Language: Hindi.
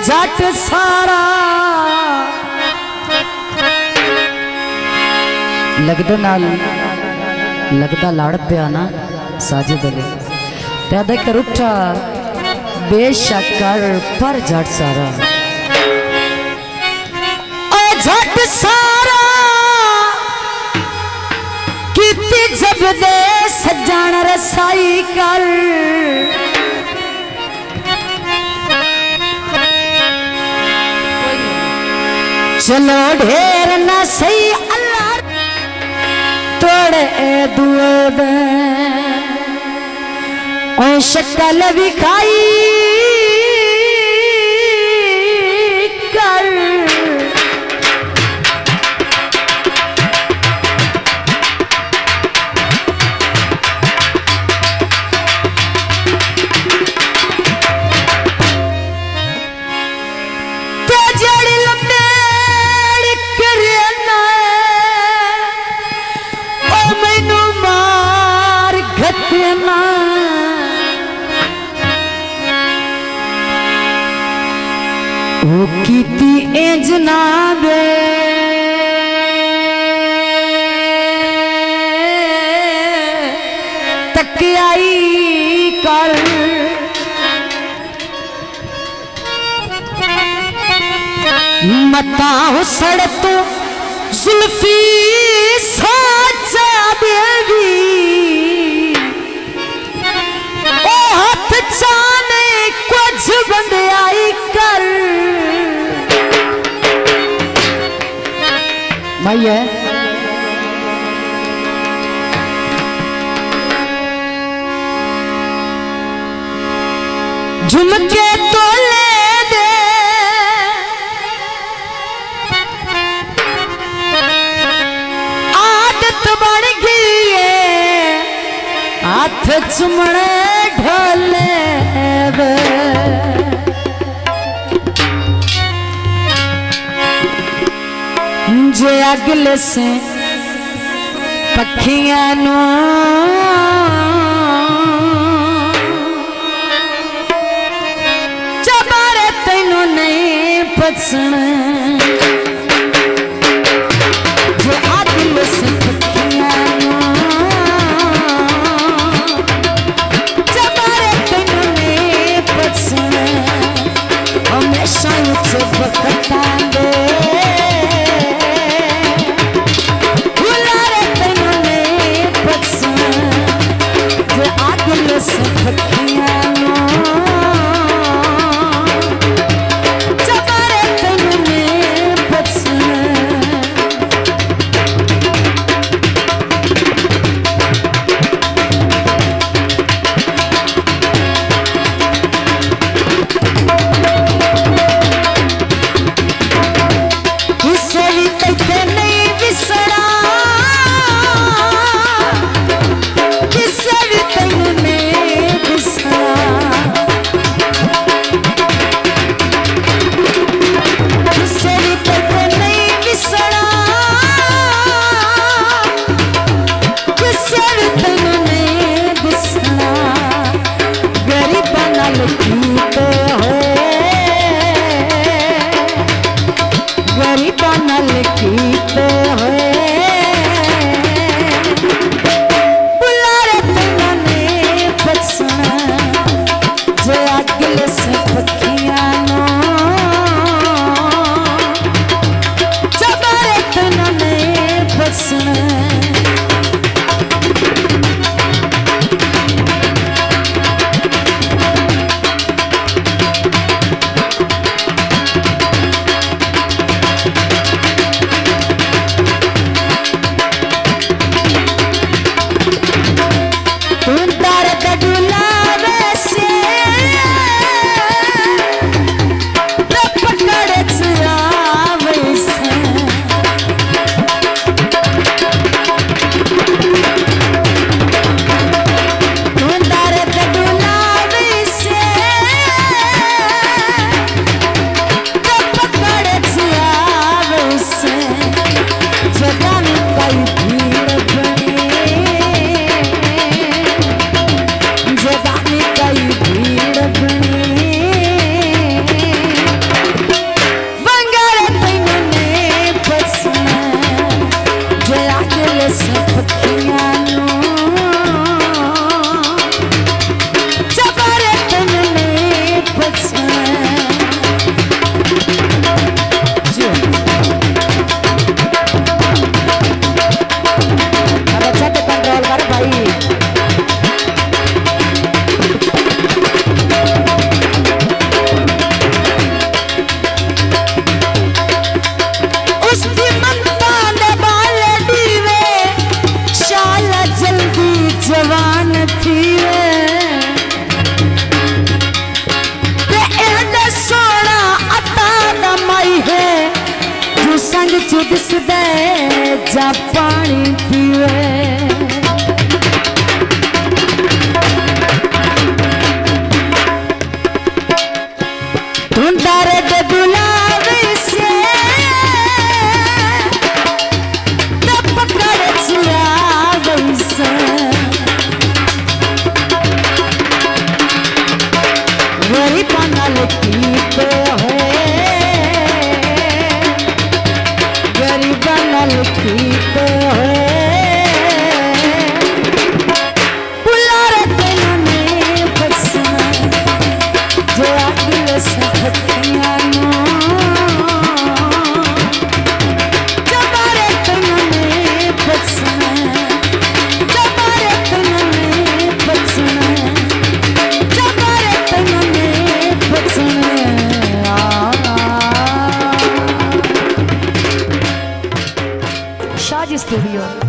झट सारा लगदा लाड़ पिया ना साजिद अली पैदा कर उठा बेशक कर पर झट सारा झट सारा किती जब दे सजान रसाई कर चलो ढेर ना सही अल्लाह तोड़े दुए और शक्ल भी खाई कर वो कीती इंज ना दे तकियाई कर मता हुसड़ तो जुल्फी साचा देवी ओ हाथ चाने कुछ बंदियाई कर भाई है झुमके तो ले दे आदत बन गई है हाथ चुमने ढोले जे अगले से पखियां नो चबारे तैनू नहीं पसंद जे अगले से पखियां नो चबारे तैनू नहीं पसंद हमेशा उसे बकता दे संग चुदिस दे जा पानी पीवे ढूंढारे दे बुलावे से तब पकड़ चुरावे से वही बनल कीते कीते बुलारे तेने बसना जो आगे सखतिया नो जबारे तेने बसना जबारे तेने बसना जबारे तेने बसना शादी स्टूडियो।